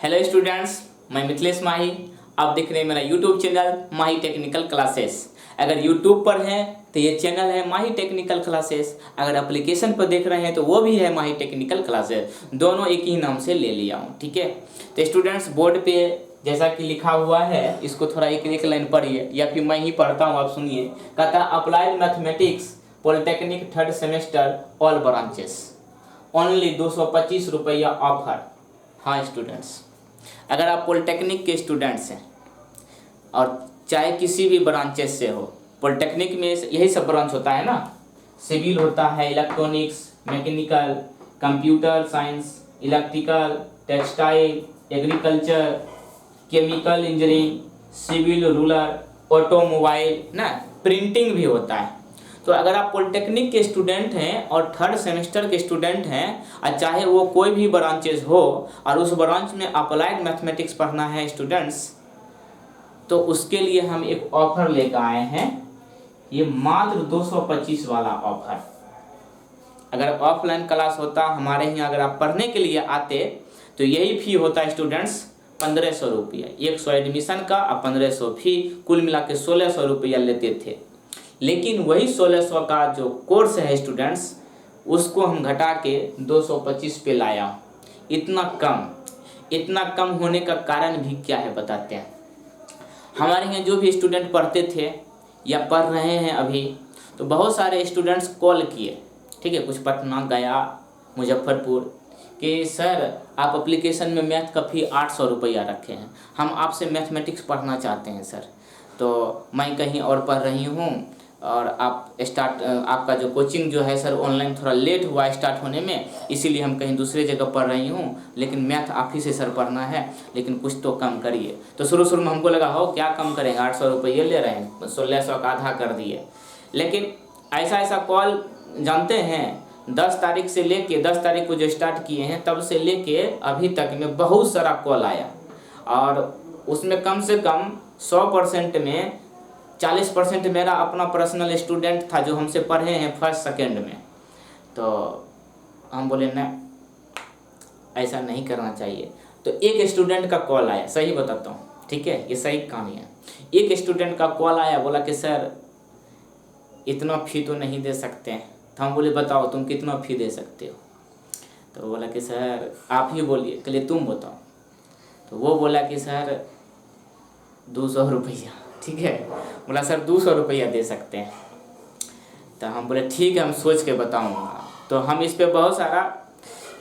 Hello students, मैं मिथिलेश माही। आप देख रहे हैं मेरा यूट्यूब चैनल माही टेक्निकल क्लासेस। अगर यूट्यूब पर हैं तो ये चैनल है माही टेक्निकल क्लासेस, अगर एप्लीकेशन पर देख रहे हैं तो वो भी है माही टेक्निकल क्लासेस। दोनों एक ही नाम से ले लिया हूँ, ठीक है। तो स्टूडेंट्स, बोर्ड पे जैसा कि लिखा हुआ है इसको थोड़ा एक एक लाइन पढ़िए या फिर मैं ही पढ़ता हूँ, आप सुनिए। कहता applied mathematics polytechnic third semester all branches only 225 रुपया ऑफर। हाँ स्टूडेंट्स, अगर आप पॉलिटेक्निक के स्टूडेंट्स हैं और चाहे किसी भी ब्रांचेस से हो, पॉलिटेक्निक में यही सब ब्रांच होता है ना, सिविल होता है, electronics, mechanical, computer science, electrical, textile, agriculture, chemical engineering, civil, rural, automobile ना, प्रिंटिंग भी होता है। तो अगर आप पॉलिटेक्निक के स्टूडेंट हैं और थर्ड सेमेस्टर के स्टूडेंट हैं और चाहे वो कोई भी ब्रांचेज हो और उस ब्रांच में अप्लाइड मैथमेटिक्स पढ़ना है स्टूडेंट्स, तो उसके लिए हम एक ऑफर लेकर आए हैं। ये मात्र 225 वाला ऑफर। अगर ऑफलाइन क्लास होता हमारे यहाँ, अगर आप पढ़ने के लिए आते तो यही फी होता है स्टूडेंट्स 1500 रुपया, 100 एडमिशन का और 1500 फी, कुल मिला के 1600 रुपया लेते थे। लेकिन वही 1600 का जो कोर्स है स्टूडेंट्स, उसको हम घटा के 225 पे लाया। इतना कम होने का कारण भी क्या है बताते हैं। हमारे यहाँ जो भी स्टूडेंट पढ़ते थे या पढ़ रहे हैं अभी, तो बहुत सारे स्टूडेंट्स कॉल किए, ठीक है, कुछ पटना, गया, मुजफ्फरपुर, कि सर आप एप्लीकेशन में मैथ का फी 800 रुपया रखे हैं, हम आपसे मैथमेटिक्स पढ़ना चाहते हैं सर। तो मैं कहीं और पढ़ रही हूँ और आपका जो कोचिंग जो है सर ऑनलाइन थोड़ा लेट हुआ स्टार्ट होने में, इसीलिए हम कहीं दूसरे जगह पढ़ रही हूँ, लेकिन मैथ आप ही से सर पढ़ना है, लेकिन कुछ तो कम करिए। तो शुरू में हमको लगा हो क्या कम करेंगे, 800 रुपये ले रहे हैं, 1600 का आधा कर दिए। लेकिन ऐसा कॉल जानते हैं, 10 तारीख से लेके 10 तारीख को जो स्टार्ट किए हैं तब से लेके अभी तक में बहुत सारा कॉल आया, और उसमें कम से कम 100% में 40% मेरा अपना पर्सनल स्टूडेंट था जो हमसे पढ़े हैं फर्स्ट सेकंड में। तो हम बोले ना, ऐसा नहीं करना चाहिए। तो एक स्टूडेंट का कॉल आया, सही बताता हूँ, ठीक है, ये सही कहानी है। एक स्टूडेंट का कॉल आया, बोला कि सर इतना फ़ी तो नहीं दे सकते हैं। तो हम बोले बताओ तुम कितना फ़ी दे सकते हो। तो बोला कि सर आप ही बोलिए, चलिए तुम बताओ। तो वो बोला कि सर 200 रुपया, ठीक है। बोला सर 200 रुपया दे सकते हैं। तो हम बोले ठीक है, हम सोच के बताऊंगा। तो हम इस पे बहुत सारा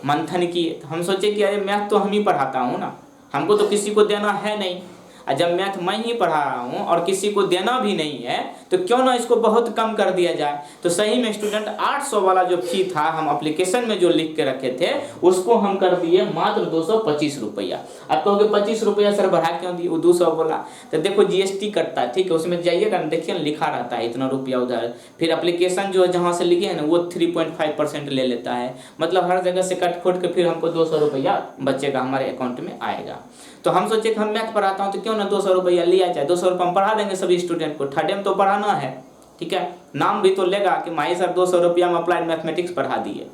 मंथन किए। तो हम सोचे कि अरे मैथ तो हम ही पढ़ाता हूँ ना, हमको तो किसी को देना है नहीं, और जब मैथ मैं ही पढ़ा रहा हूँ और किसी को देना भी नहीं है, तो क्यों ना इसको बहुत कम कर दिया जाए। तो सही में स्टूडेंट 800 वाला जो फी था, हम एप्लीकेशन में जो लिख के रखे थे, उसको हम कर दिए मात्र 225 रुपया। अब कहोगे 25 रुपया सर बढ़ा क्यों दिए, वो 200 बोला। तो देखो GST कटता है, ठीक है, उसमें जाइएगा ना, देखिए ना लिखा रहता है इतना रुपया उधर। फिर एप्लीकेशन जो जहाँ से लिखे हैं ना, वो 3.5% ले लेता है, मतलब हर जगह से कट खोट के फिर हमको 200 रुपया बच्चे हमारे अकाउंट में आएगा। तो हम सोचे कि हम मैथ पढ़ाता हूँ तो क्यों ना 200 रुपया लिया जाए। 200 रुपये हम पढ़ा देंगे सभी स्टूडेंट को, थर्ड में तो पढ़ाना है, ठीक है, नाम भी तो लेगा कि माही सर 200 रुपया में अप्लाइड मैथमेटिक्स पढ़ा दिए,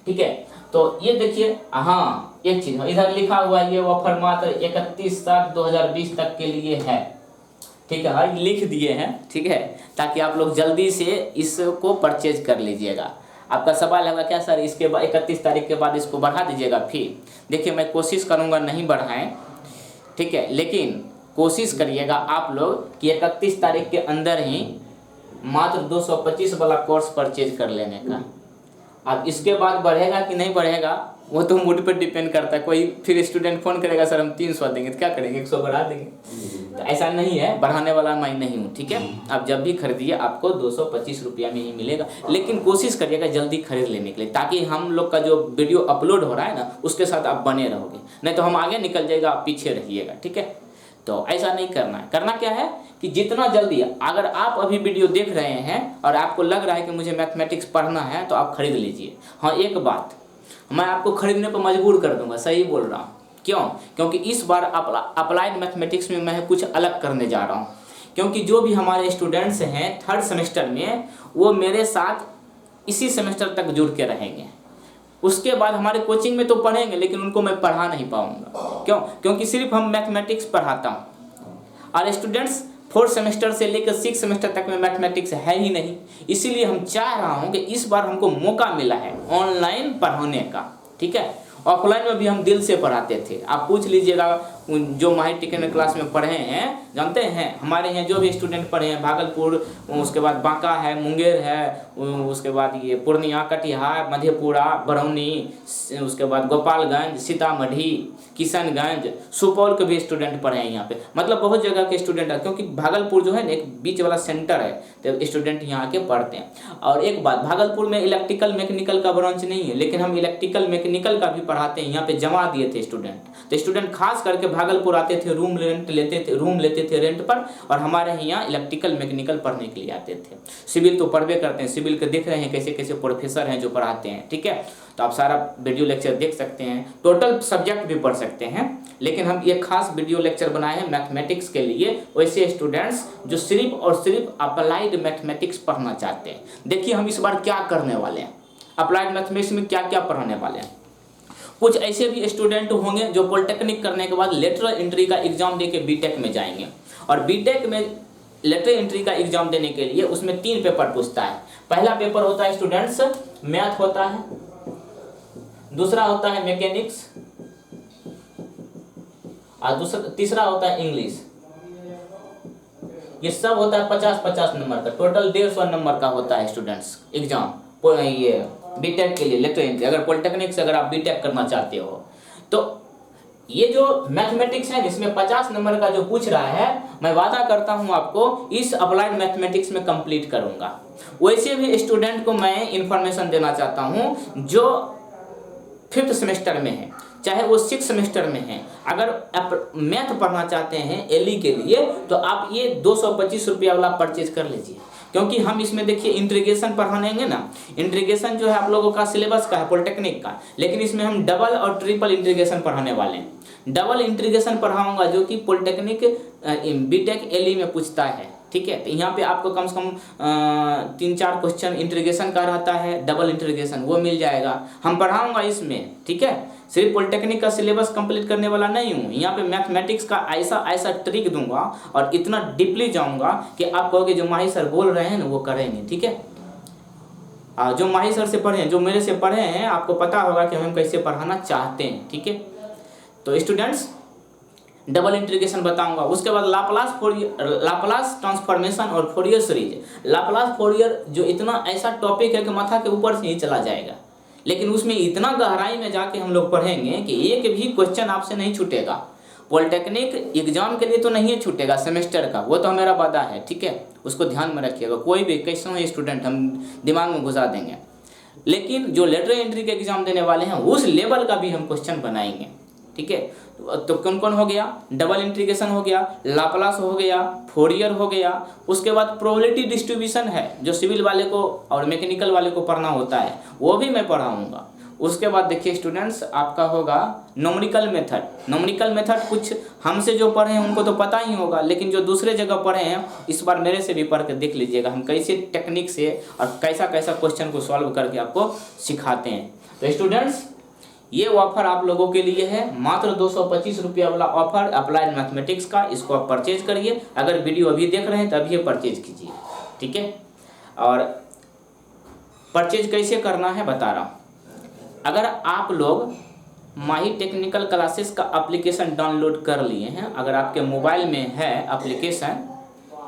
ठीक है। तो ये देखिए, हाँ एक चीज़ इधर लिखा हुआ है, ये ऑफर मात्र 31/7/2020 तक के लिए है, ठीक है, हाँ लिख दिए हैं, ठीक है, ताकि आप लोग जल्दी से इसको परचेज कर लीजिएगा। आपका सवाल होगा क्या सर इसके बाद 31 तारीख के बाद इसको बढ़ा दीजिएगा फी। देखिए मैं कोशिश करूंगा नहीं बढ़ाएं, ठीक है, लेकिन कोशिश करिएगा आप लोग कि 31 तारीख के अंदर ही मात्र 225 वाला कोर्स परचेज कर लेने का। अब इसके बाद बढ़ेगा कि नहीं बढ़ेगा वो तो मूड पर डिपेंड करता है। कोई फिर स्टूडेंट फ़ोन करेगा सर हम 300 देंगे, तो क्या करेंगे, 100 बढ़ा देंगे। तो ऐसा नहीं है, बढ़ाने वाला मैं नहीं हूँ, ठीक है। आप जब भी खरीदिए आपको 225 रुपया में ही मिलेगा, लेकिन कोशिश करिएगा जल्दी खरीद लेने के लिए, ताकि हम लोग का जो वीडियो अपलोड हो रहा है ना उसके साथ आप बने रहोगे, नहीं तो हम आगे निकल जाएगा, आप पीछे रहिएगा, ठीक है। तो ऐसा नहीं करना है। करना क्या है कि जितना जल्दी, अगर आप अभी वीडियो देख रहे हैं और आपको लग रहा है कि मुझे मैथमेटिक्स पढ़ना है, तो आप खरीद लीजिए। हाँ एक बात, मैं आपको खरीदने पर मजबूर कर दूंगा, सही बोल रहा हूँ। क्यों? क्योंकि इस बार अप्लाइड मैथमेटिक्स में मैं कुछ अलग करने जा रहा हूँ। क्योंकि जो भी हमारे स्टूडेंट्स हैं थर्ड सेमेस्टर में, वो मेरे साथ इसी सेमेस्टर तक जुड़ के रहेंगे। उसके बाद हमारे कोचिंग में तो पढ़ेंगे, लेकिन उनको मैं पढ़ा नहीं पाऊंगा, क्यों? क्योंकि सिर्फ हम मैथमेटिक्स पढ़ाता हूँ और स्टूडेंट्स 4th सेमेस्टर से लेकर 6th सेमेस्टर तक में मैथमेटिक्स है ही नहीं। इसीलिए हम चाह रहा हूँ कि इस बार हमको मौका मिला है ऑनलाइन पढ़ाने का, ठीक है। ऑफलाइन में भी हम दिल से पढ़ाते थे। आप पूछ लीजिएगा जो माहिर टेक्निकल क्लास में पढ़े हैं, जानते हैं हमारे यहाँ जो भी स्टूडेंट पढ़े हैं, भागलपुर, उसके बाद बांका है, मुंगेर है, उसके बाद ये पूर्णिया, कटिहार, मधेपुरा, बरौनी, उसके बाद गोपालगंज, सीतामढ़ी, किशनगंज, सुपौल के भी स्टूडेंट पढ़े हैं यहाँ पे। मतलब बहुत जगह के स्टूडेंट है, क्योंकि भागलपुर जो है ना एक बीच वाला सेंटर है, तो स्टूडेंट यहाँ आके पढ़ते हैं। और एक बात, भागलपुर में इलेक्ट्रिकल मैकेनिकल का ब्रांच नहीं है, लेकिन हम इलेक्ट्रिकल मैकेनिकल का भी पढ़ाते हैं। यहाँ पे जमा दिए थे स्टूडेंट, तो स्टूडेंट खास करके भागलपुर आते थे, रूम लेते थे रेंट पर, और हमारे यहाँ इलेक्ट्रिकल मैकेनिकल पढ़ने के लिए आते थे। सिविल तो पढ़वे करते हैं, सिविल के देख रहे हैं कैसे कैसे प्रोफेसर हैं जो पढ़ाते हैं, ठीक है। तो आप सारा वीडियो लेक्चर देख सकते हैं, टोटल सब्जेक्ट भी पढ़ सकते हैं, लेकिन हम ये खास वीडियो लेक्चर बनाए हैं मैथमेटिक्स के लिए, वैसे स्टूडेंट्स जो सिर्फ और सिर्फ अप्लाइड मैथमेटिक्स पढ़ना चाहते हैं। देखिए हम इस बार क्या करने वाले हैं, अप्लाइड मैथमेटिक्स में क्या क्या पढ़ाने वाले हैं। कुछ ऐसे भी स्टूडेंट होंगे जो पॉलिटेक्निक करने के बाद लेटरल एंट्री का एग्जाम देके बीटेक में जाएंगे, और बीटेक में लेटरल एंट्री का एग्जाम देने के लिए उसमें 3 पेपर पूछता है। पहला पेपर होता है स्टूडेंट्स मैथ होता है, दूसरा होता है मैकेनिक्स, और तीसरा होता है इंग्लिश। ये सब होता है 50-50 नंबर का, टोटल 150 नंबर का होता है स्टूडेंट्स एग्जाम ये बीटेक के लिए लेटरल एंट्री। अगर पॉलिटेक्निक से अगर आप बीटेक करना चाहते हो तो ये जो मैथमेटिक्स है इसमें 50 नंबर का जो पूछ रहा है, मैं वादा करता हूं आपको इस अप्लाइड मैथमेटिक्स में कंप्लीट करूंगा। वैसे भी स्टूडेंट को मैं इंफॉर्मेशन देना चाहता हूं जो 5th सेमेस्टर में है, चाहे वो 6th सेमेस्टर में है, अगर आप मैथ पढ़ना चाहते हैं एलई के लिए तो आप ये 225 रुपया वाला परचेज कर लीजिए, क्योंकि हम इसमें देखिए इंटीग्रेशन पढ़ाएंगे ना। इंटीग्रेशन जो है आप लोगों का सिलेबस का है पॉलिटेक्निक का, लेकिन इसमें हम डबल और ट्रिपल इंटीग्रेशन पढ़ाने वाले हैं। डबल इंटीग्रेशन पढ़ाऊंगा जो कि पॉलिटेक्निक बीटेक एलई में पूछता है, ठीक है। तो यहाँ पे आपको कम से कम 3-4 क्वेश्चन इंटीग्रेशन का रहता है, डबल इंटीग्रेशन वो मिल जाएगा, हम पढ़ाऊंगा इसमें, ठीक है। सिर्फ पॉलिटेक्निक का सिलेबस कंप्लीट करने वाला नहीं हूँ, यहाँ पे मैथमेटिक्स का ऐसा ऐसा ट्रिक दूंगा और इतना डीपली जाऊंगा कि आप कहोगे जो माहिर सर बोल रहे हैं ना वो करेंगे, ठीक है। जो माहिर सर से पढ़े हैं, जो मेरे से पढ़े हैं, आपको पता होगा कि हम कैसे पढ़ाना चाहते हैं, ठीक है। तो स्टूडेंट्स डबल इंटीग्रेशन बताऊंगा, उसके बाद लाप्लास ट्रांसफॉर्मेशन और फोरियर सीरीज। लाप्लास फोरियर जो इतना ऐसा टॉपिक है कि माथा के ऊपर से ही चला जाएगा, लेकिन उसमें इतना गहराई में जाके हम लोग पढ़ेंगे कि एक भी क्वेश्चन आपसे नहीं छूटेगा। पॉलिटेक्निक एग्जाम के लिए तो नहीं छूटेगा सेमेस्टर का, वो तो मेरा वादा है, ठीक है। उसको ध्यान में रखिएगा, कोई भी कैसे हो स्टूडेंट हम दिमाग में घुसा देंगे, लेकिन जो लेटरल एंट्री के एग्जाम देने वाले हैं उस लेवल का भी हम क्वेश्चन बनाएंगे, ठीक है। तो कौन कौन हो गया, डबल इंटीग्रेशन हो गया, लाप्लास हो गया, फोरियर हो गया, उसके बाद प्रोबेबिलिटी डिस्ट्रीब्यूशन है जो सिविल वाले को और मैकेनिकल वाले को पढ़ना होता है, वो भी मैं पढ़ाऊंगा। उसके बाद देखिए स्टूडेंट्स आपका होगा न्यूमेरिकल मेथड। न्यूमेरिकल मेथड कुछ हमसे जो पढ़े हैं उनको तो पता ही होगा, लेकिन जो दूसरे जगह पढ़े हैं इस बार मेरे से भी पढ़ के देख लीजिएगा हम कैसे टेक्निक से और कैसा कैसा क्वेश्चन को सॉल्व करके आपको सिखाते हैं। तो स्टूडेंट्स ये ऑफर आप लोगों के लिए है, मात्र 225 रुपया वाला ऑफर अप्लाइड मैथमेटिक्स का, इसको आप परचेज करिए। अगर वीडियो अभी देख रहे हैं तभी ये परचेज कीजिए, ठीक है। और परचेज कैसे करना है बता रहा हूँ। अगर आप लोग माहिर टेक्निकल क्लासेस का एप्लीकेशन डाउनलोड कर लिए हैं, अगर आपके मोबाइल में है एप्लीकेशन,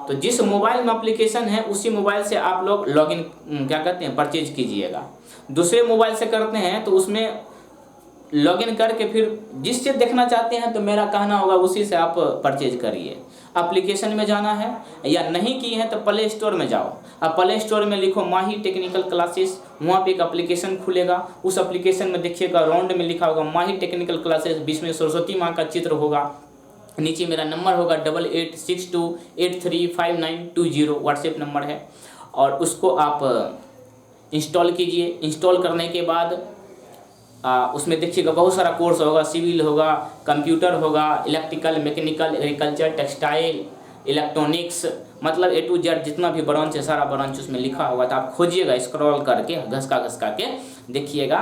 तो जिस मोबाइल में एप्लीकेशन है उसी मोबाइल से आप लोग लॉगिन क्या करते हैं परचेज कीजिएगा। दूसरे मोबाइल से करते हैं तो उसमें लॉगिन करके फिर जिससे देखना चाहते हैं तो मेरा कहना होगा उसी से आप परचेज करिए। एप्लीकेशन में जाना है या नहीं किए हैं तो प्ले स्टोर में जाओ, अब प्ले स्टोर में लिखो माहिर टेक्निकल क्लासेस, वहाँ पे एक एप्लीकेशन खुलेगा। उस एप्लीकेशन में देखिएगा राउंड में लिखा होगा माहिर टेक्निकल क्लासेस, बीच में सरस्वती माँ का चित्र होगा, नीचे मेरा नंबर होगा 8862835920 व्हाट्सएप नंबर है, और उसको आप इंस्टॉल कीजिए। इंस्टॉल करने के बाद उसमें देखिएगा बहुत सारा कोर्स होगा, सिविल होगा, कंप्यूटर होगा, electrical, mechanical, agriculture, textile, electronics, मतलब A to Z जितना भी ब्रांच है सारा ब्रांच उसमें लिखा होगा। तो आप खोजिएगा स्क्रॉल करके घसका के देखिएगा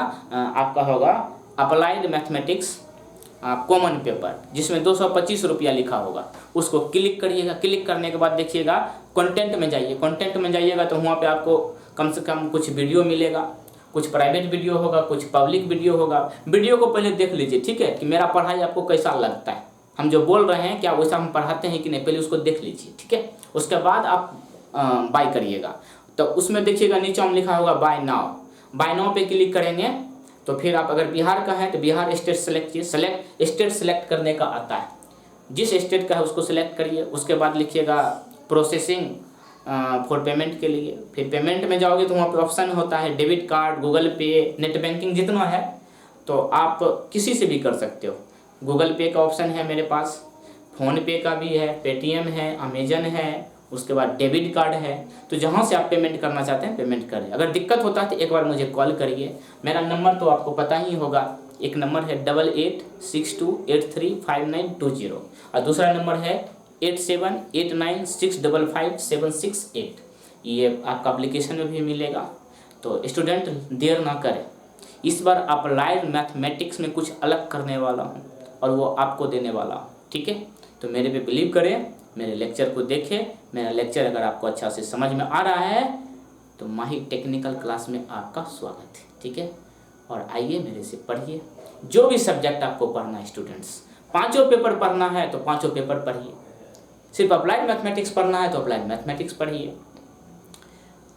आपका होगा अप्लाइड मैथमेटिक्स कॉमन पेपर जिसमें 225 रुपया लिखा होगा, उसको क्लिक करिएगा। क्लिक करने के बाद देखिएगा कंटेंट में जाइए। कंटेंट में जाइएगा तो वहाँ पे आपको कम से कम कुछ वीडियो मिलेगा, कुछ प्राइवेट वीडियो होगा, कुछ पब्लिक वीडियो होगा। वीडियो को पहले देख लीजिए, ठीक है, कि मेरा पढ़ाई आपको कैसा लगता है, हम जो बोल रहे हैं क्या वैसा हम पढ़ाते हैं कि नहीं, पहले उसको देख लीजिए, ठीक है। उसके बाद आप बाय करिएगा। तो उसमें देखिएगा नीचे में लिखा होगा बाय नाउ। बाय नाउ पे क्लिक करेंगे तो फिर आप अगर बिहार का है तो बिहार स्टेट सेलेक्ट कीजिए। सेलेक्ट स्टेट सेलेक्ट करने का आता है, जिस स्टेट का है उसको सेलेक्ट करिए। उसके बाद लिखिएगा प्रोसेसिंग फॉर पेमेंट के लिए। फिर पेमेंट में जाओगे तो वहाँ पे ऑप्शन होता है डेबिट कार्ड, गूगल पे, नेट बैंकिंग जितना है तो आप किसी से भी कर सकते हो। गूगल पे का ऑप्शन है मेरे पास, फ़ोन पे का भी है, पेटीएम है, अमेजन है, उसके बाद डेबिट कार्ड है। तो जहाँ से आप पेमेंट करना चाहते हैं पेमेंट करें। अगर दिक्कत होता है तो एक बार मुझे कॉल करिए। मेरा नंबर तो आपको पता ही होगा, एक नंबर है 8862835920 और दूसरा नंबर है 8789655768। ये आपका एप्लीकेशन में भी मिलेगा। तो स्टूडेंट देर ना करें, इस बार अप्लाइड मैथमेटिक्स में कुछ अलग करने वाला हूँ और वो आपको देने वाला हूँ, ठीक है। तो मेरे पे बिलीव करें, मेरे लेक्चर को देखें। मेरा लेक्चर अगर आपको अच्छा से समझ में आ रहा है तो माही टेक्निकल क्लास में आपका स्वागत है, ठीक है। और आइए मेरे से पढ़िए। जो भी सब्जेक्ट आपको पढ़ना है स्टूडेंट्स, 5 पेपर पढ़ना है तो 5 पेपर पढ़िए। सिर्फ अप्लाइड मैथमेटिक्स पढ़ना है तो अप्लाइड मैथमेटिक्स पढ़िए।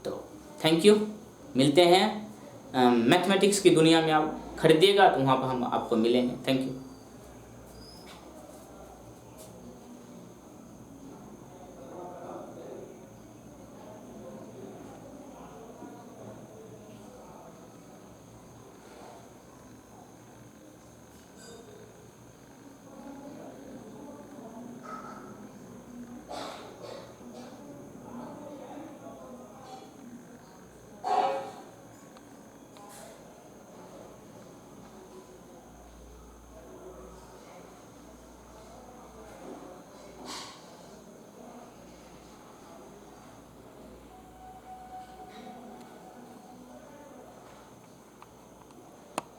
तो थैंक यू, मिलते हैं मैथमेटिक्स की दुनिया में। आप खरीदिएगा तो वहाँ पर हम आपको मिलेंगे। Thank you.